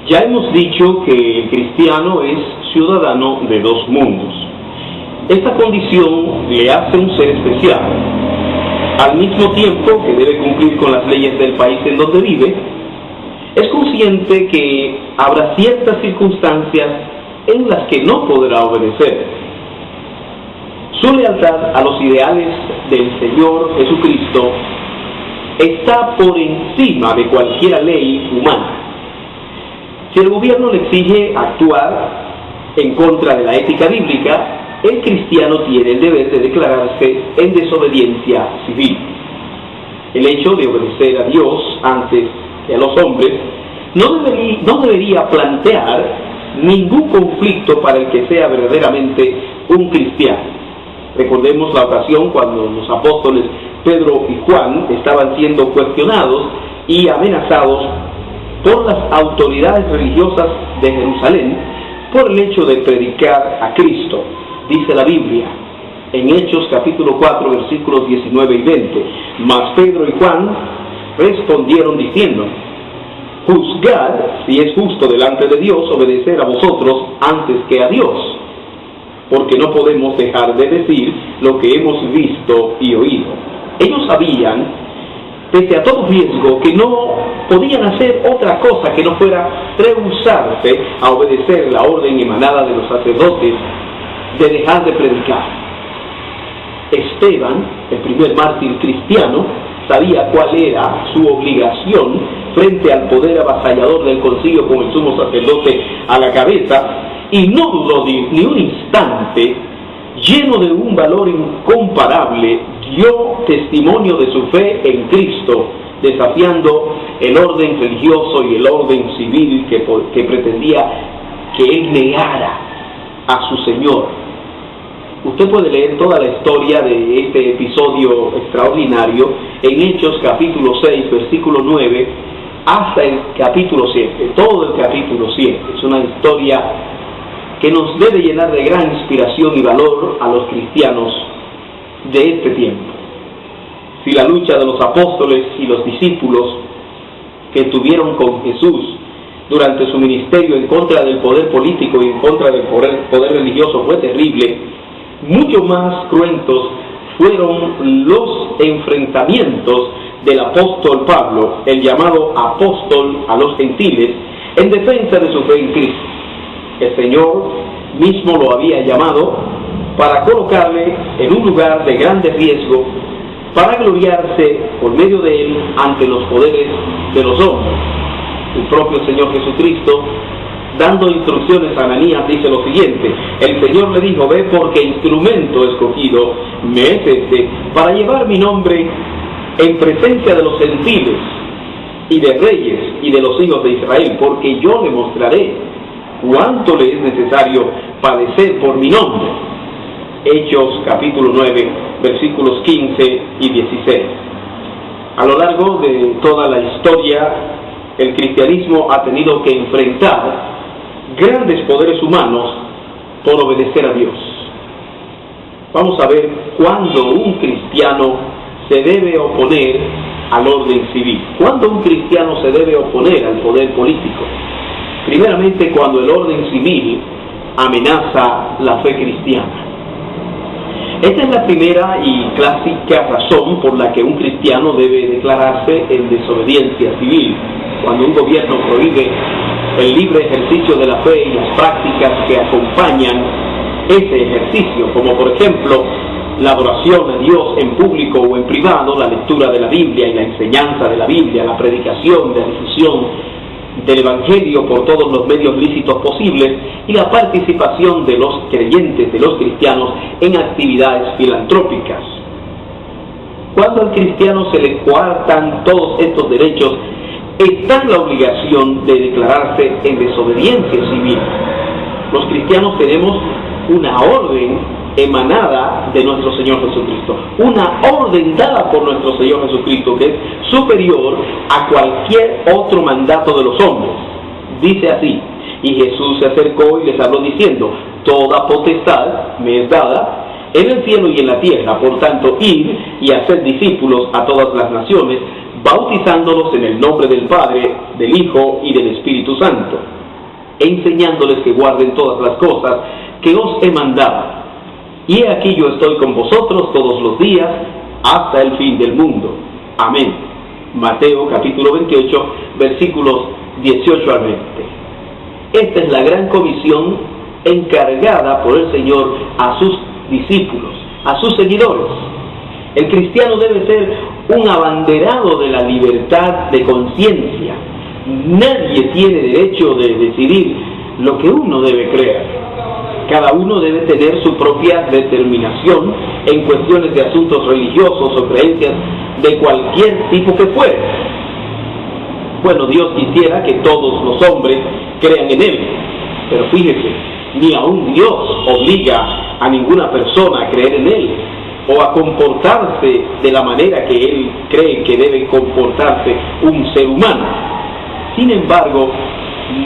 Ya hemos dicho que el cristiano es ciudadano de dos mundos. Esta condición le hace un ser especial. Al mismo tiempo que debe cumplir con las leyes del país en donde vive, es consciente que habrá ciertas circunstancias en las que no podrá obedecer. Su lealtad a los ideales del Señor Jesucristo está por encima de cualquier ley humana. Si el gobierno le exige actuar en contra de la ética bíblica, el cristiano tiene el deber de declararse en desobediencia civil. El hecho de obedecer a Dios antes que a los hombres no debería plantear ningún conflicto para el que sea verdaderamente un cristiano. Recordemos la ocasión cuando los apóstoles Pedro y Juan estaban siendo cuestionados y amenazados por las autoridades religiosas de Jerusalén por el hecho de predicar a Cristo. Dice la Biblia en Hechos capítulo 4 versículos 19 y 20: mas Pedro y Juan respondieron diciendo: juzgad si es justo delante de Dios obedecer a vosotros antes que a Dios, porque no podemos dejar de decir lo que hemos visto y oído. Ellos sabían, pese a todo riesgo, que no podían hacer otra cosa que no fuera rehusarse a obedecer la orden emanada de los sacerdotes de dejar de predicar. Esteban, el primer mártir cristiano, sabía cuál era su obligación frente al poder avasallador del concilio con el sumo sacerdote a la cabeza, y no dudó ni un instante, lleno de un valor incomparable, dio testimonio de su fe en Cristo, desafiando el orden religioso y el orden civil que pretendía que él negara a su Señor. Usted puede leer toda la historia de este episodio extraordinario en Hechos capítulo 6, versículo 9, hasta el capítulo 7, todo el capítulo 7. Es una historia que nos debe llenar de gran inspiración y valor a los cristianos de este tiempo. Si la lucha de los apóstoles y los discípulos que estuvieron con Jesús durante su ministerio en contra del poder político y en contra del poder religioso fue terrible, mucho más cruentos fueron los enfrentamientos del apóstol Pablo, el llamado apóstol a los gentiles, en defensa de su fe en Cristo. El Señor mismo lo había llamado para colocarle en un lugar de grande riesgo, para gloriarse por medio de él ante los poderes de los hombres. El propio Señor Jesucristo, dando instrucciones a Ananías, dice lo siguiente: el Señor le dijo: ve, porque instrumento escogido me es este, para llevar mi nombre en presencia de los gentiles y de reyes y de los hijos de Israel, porque yo le mostraré cuánto le es necesario padecer por mi nombre. Hechos capítulo 9 versículos 15 y 16. A lo largo de toda la historia, el cristianismo ha tenido que enfrentar grandes poderes humanos por obedecer a Dios. Vamos a ver cuándo un cristiano se debe oponer al orden civil, cuándo un cristiano se debe oponer al poder político. Primeramente, cuando el orden civil amenaza la fe cristiana. Esta es la primera y clásica razón por la que un cristiano debe declararse en desobediencia civil. Cuando un gobierno prohíbe el libre ejercicio de la fe y las prácticas que acompañan ese ejercicio, como por ejemplo la adoración a Dios en público o en privado, la lectura de la Biblia y la enseñanza de la Biblia, la predicación, la difusión del Evangelio por todos los medios lícitos posibles y la participación de los creyentes, de los cristianos, en actividades filantrópicas. Cuando al cristiano se le coartan todos estos derechos, está en la obligación de declararse en desobediencia civil. Los cristianos tenemos una orden emanada de nuestro Señor Jesucristo, una orden dada por nuestro Señor Jesucristo que es superior a cualquier otro mandato de los hombres. Dice así: y Jesús se acercó y les habló diciendo: toda potestad me es dada en el cielo y en la tierra, por tanto id y haced discípulos a todas las naciones, bautizándolos en el nombre del Padre, del Hijo y del Espíritu Santo, enseñándoles que guarden todas las cosas que os he mandado. Y he aquí yo estoy con vosotros todos los días hasta el fin del mundo. Amén. Mateo capítulo 28, versículos 18 al 20. Esta es la gran comisión encargada por el Señor a sus discípulos, a sus seguidores. El cristiano debe ser un abanderado de la libertad de conciencia. Nadie tiene derecho de decidir lo que uno debe creer. Cada uno debe tener su propia determinación en cuestiones de asuntos religiosos o creencias de cualquier tipo que fuere. Bueno, Dios quisiera que todos los hombres crean en Él, pero fíjese, ni aun Dios obliga a ninguna persona a creer en Él o a comportarse de la manera que Él cree que debe comportarse un ser humano. Sin embargo,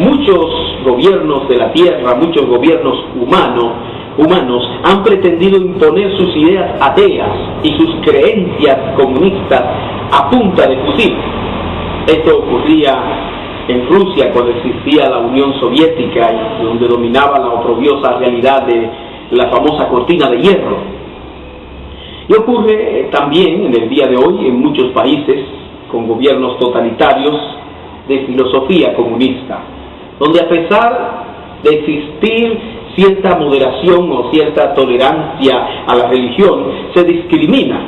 muchos gobiernos de la tierra, muchos gobiernos humanos han pretendido imponer sus ideas ateas y sus creencias comunistas a punta de fusil. Esto ocurría en Rusia cuando existía la Unión Soviética y donde dominaba la oprobiosa realidad de la famosa cortina de hierro. Y ocurre también en el día de hoy en muchos países con gobiernos totalitarios de filosofía comunista, donde a pesar de existir cierta moderación o cierta tolerancia a la religión, se discrimina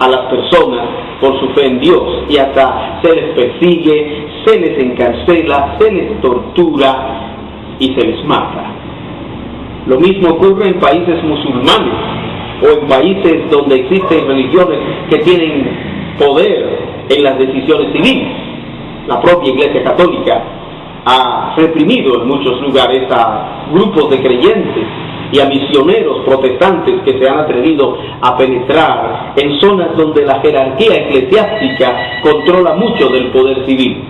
a las personas por su fe en Dios y hasta se les persigue, se les encarcela, se les tortura y se les mata. Lo mismo ocurre en países musulmanes o en países donde existen religiones que tienen poder en las decisiones civiles. La propia Iglesia Católica ha reprimido en muchos lugares a grupos de creyentes y a misioneros protestantes que se han atrevido a penetrar en zonas donde la jerarquía eclesiástica controla mucho del poder civil.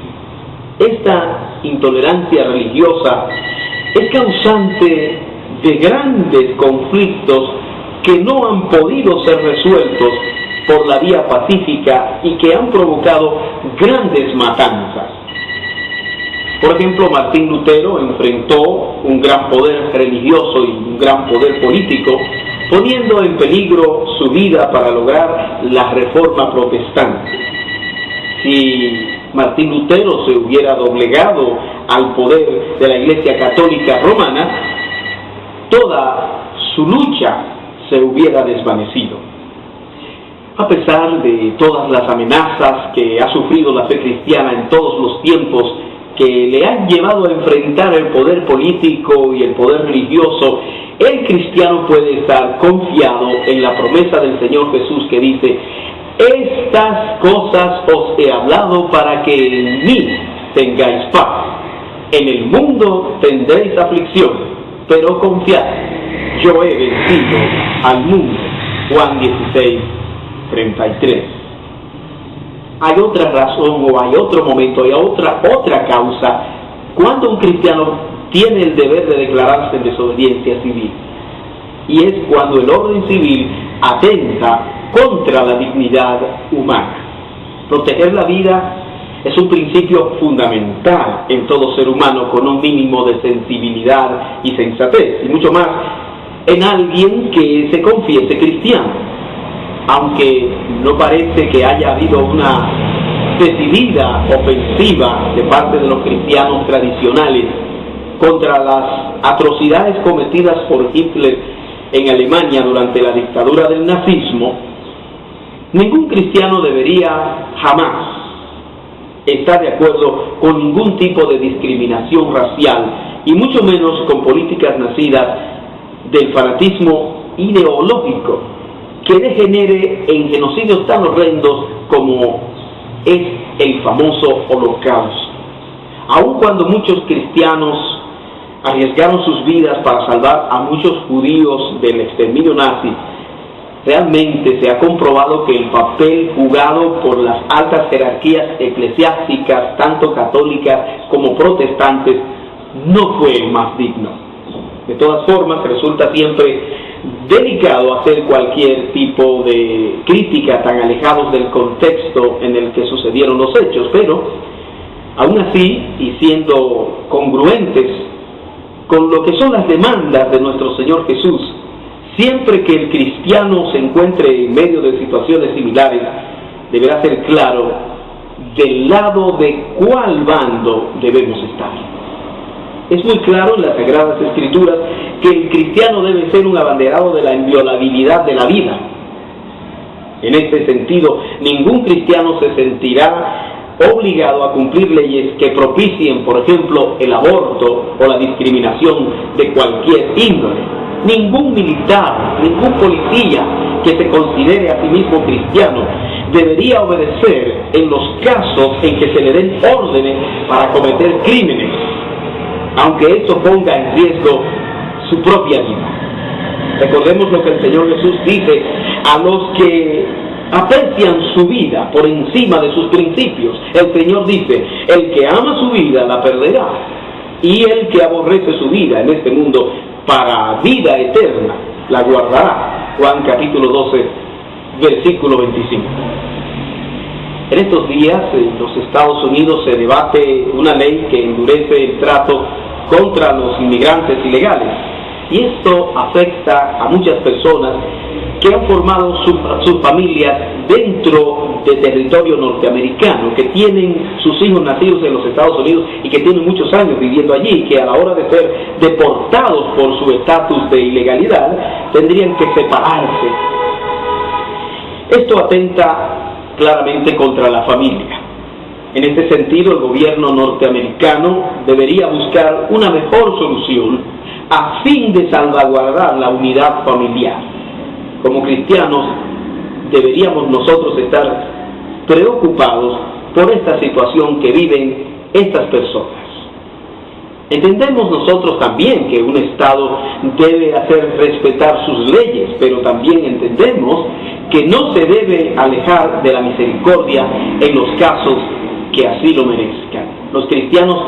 Esta intolerancia religiosa es causante de grandes conflictos que no han podido ser resueltos por la vía pacífica y que han provocado grandes matanzas. Por ejemplo, Martín Lutero enfrentó un gran poder religioso y un gran poder político, poniendo en peligro su vida para lograr la reforma protestante. Si Martín Lutero se hubiera doblegado al poder de la Iglesia Católica Romana, toda su lucha se hubiera desvanecido. A pesar de todas las amenazas que ha sufrido la fe cristiana en todos los tiempos, que le han llevado a enfrentar el poder político y el poder religioso, el cristiano puede estar confiado en la promesa del Señor Jesús que dice: estas cosas os he hablado para que en mí tengáis paz. En el mundo tendréis aflicción, pero confiad, yo he vencido al mundo. Juan 16:33. Hay otra razón o hay otro momento, hay otra causa cuando un cristiano tiene el deber de declararse en desobediencia civil, y es cuando el orden civil atenta contra la dignidad humana. Proteger la vida es un principio fundamental en todo ser humano con un mínimo de sensibilidad y sensatez, y mucho más en alguien que se confiese cristiano. Aunque no parece que haya habido una decidida ofensiva de parte de los cristianos tradicionales contra las atrocidades cometidas por Hitler en Alemania durante la dictadura del nazismo, ningún cristiano debería jamás estar de acuerdo con ningún tipo de discriminación racial y mucho menos con políticas nacidas del fanatismo ideológico que degenere en genocidios tan horrendos como es el famoso Holocausto. Aun cuando muchos cristianos arriesgaron sus vidas para salvar a muchos judíos del exterminio nazi, realmente se ha comprobado que el papel jugado por las altas jerarquías eclesiásticas, tanto católicas como protestantes, no fue el más digno. De todas formas, resulta siempre delicado hacer cualquier tipo de crítica tan alejados del contexto en el que sucedieron los hechos, pero aún así, y siendo congruentes con lo que son las demandas de nuestro Señor Jesús, siempre que el cristiano se encuentre en medio de situaciones similares, deberá ser claro del lado de cuál bando debemos estar. Es muy claro en las Sagradas Escrituras que el cristiano debe ser un abanderado de la inviolabilidad de la vida. En este sentido, ningún cristiano se sentirá obligado a cumplir leyes que propicien, por ejemplo, el aborto o la discriminación de cualquier índole. Ningún militar, ningún policía que se considere a sí mismo cristiano debería obedecer en los casos en que se le den órdenes para cometer crímenes, aunque esto ponga en riesgo su propia vida. Recordemos lo que el Señor Jesús dice a los que aprecian su vida por encima de sus principios. El Señor dice: el que ama su vida la perderá, y el que aborrece su vida en este mundo para vida eterna la guardará. Juan capítulo 12, versículo 25. En estos días en los Estados Unidos se debate una ley que endurece el trato contra los inmigrantes ilegales, y esto afecta a muchas personas que han formado sus familias dentro del territorio norteamericano, que tienen sus hijos nacidos en los Estados Unidos y que tienen muchos años viviendo allí, que a la hora de ser deportados por su estatus de ilegalidad tendrían que separarse. Esto atenta claramente contra la familia. En este sentido, el gobierno norteamericano debería buscar una mejor solución a fin de salvaguardar la unidad familiar. Como cristianos, deberíamos nosotros estar preocupados por esta situación que viven estas personas. Entendemos nosotros también que un Estado debe hacer respetar sus leyes, pero también entendemos que no se debe alejar de la misericordia en los casos que así lo merezcan. Los cristianos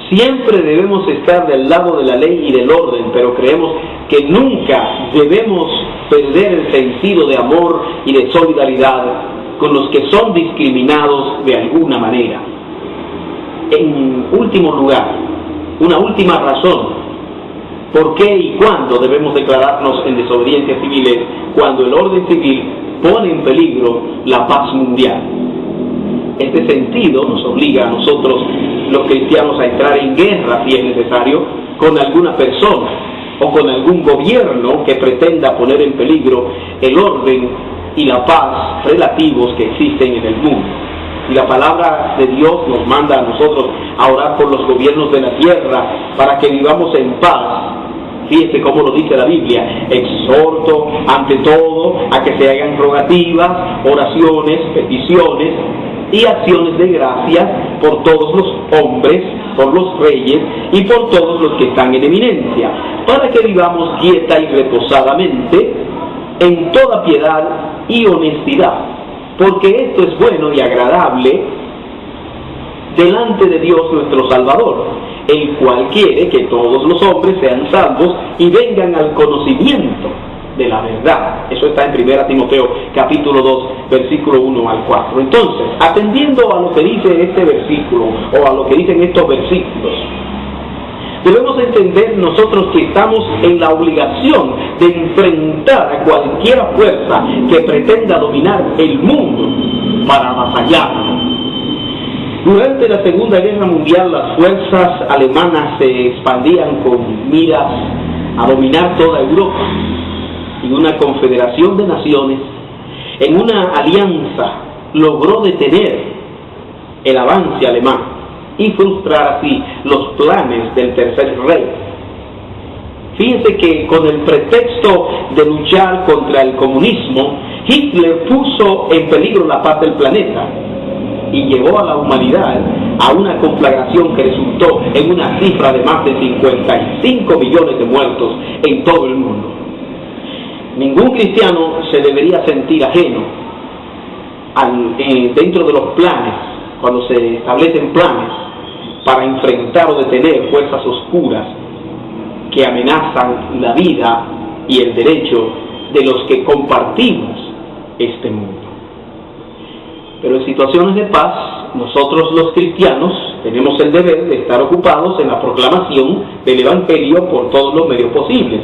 siempre debemos estar del lado de la ley y del orden, pero creemos que nunca debemos perder el sentido de amor y de solidaridad con los que son discriminados de alguna manera. En último lugar, una última razón, ¿por qué y cuándo debemos declararnos en desobediencia civil? Cuando el orden civil pone en peligro la paz mundial. Este sentido nos obliga a nosotros, los cristianos, a entrar en guerra, si es necesario, con alguna persona o con algún gobierno que pretenda poner en peligro el orden y la paz relativos que existen en el mundo. Y la palabra de Dios nos manda a nosotros a orar por los gobiernos de la tierra para que vivamos en paz. Fíjese cómo lo dice la Biblia: exhorto ante todo a que se hagan rogativas, oraciones, peticiones y acciones de gracias por todos los hombres, por los reyes y por todos los que están en eminencia, para que vivamos quieta y reposadamente en toda piedad y honestidad, porque esto es bueno y agradable delante de Dios nuestro Salvador, el cual quiere que todos los hombres sean salvos y vengan al conocimiento de la verdad. Eso está en 1 Timoteo capítulo 2, versículo 1 al 4. Entonces, atendiendo a lo que dice este versículo, o a lo que dicen estos versículos, debemos entender nosotros que estamos en la obligación de enfrentar a cualquier fuerza que pretenda dominar el mundo para avasallarlo. Durante la Segunda Guerra Mundial, las fuerzas alemanas se expandían con miras a dominar toda Europa, y una confederación de naciones, en una alianza, logró detener el avance alemán y frustrar así los planes del tercer rey. Fíjense que con el pretexto de luchar contra el comunismo, Hitler puso en peligro la paz del planeta y llevó a la humanidad a una conflagración que resultó en una cifra de más de 55 millones de muertos en todo el mundo. Ningún cristiano se debería sentir ajeno dentro de los planes, cuando se establecen planes para enfrentar o detener fuerzas oscuras que amenazan la vida y el derecho de los que compartimos este mundo. Pero en situaciones de paz nosotros los cristianos tenemos el deber de estar ocupados en la proclamación del Evangelio por todos los medios posibles.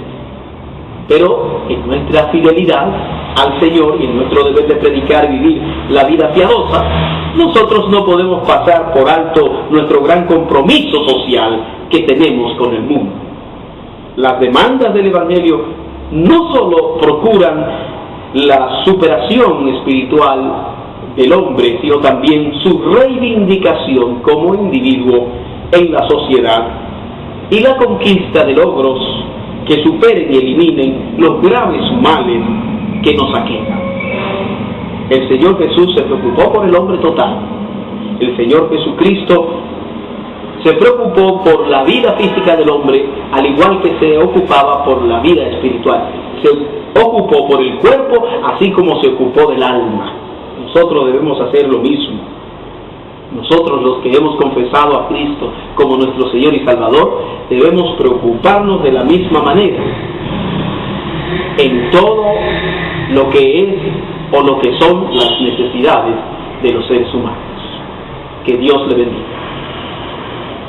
Pero en nuestra fidelidad al Señor y en nuestro deber de predicar y vivir la vida piadosa, nosotros no podemos pasar por alto nuestro gran compromiso social que tenemos con el mundo. Las demandas del Evangelio no solo procuran la superación espiritual del hombre, sino también su reivindicación como individuo en la sociedad y la conquista de logros que superen y eliminen los graves males que nos aquejan. El Señor Jesús se preocupó por el hombre total. El Señor Jesucristo se preocupó por la vida física del hombre, al igual que se ocupaba por la vida espiritual. Se ocupó por el cuerpo, así como se ocupó del alma. Nosotros debemos hacer lo mismo. Nosotros, los que hemos confesado a Cristo como nuestro Señor y Salvador, debemos preocuparnos de la misma manera en todo lo que es o lo que son las necesidades de los seres humanos. Que Dios le bendiga.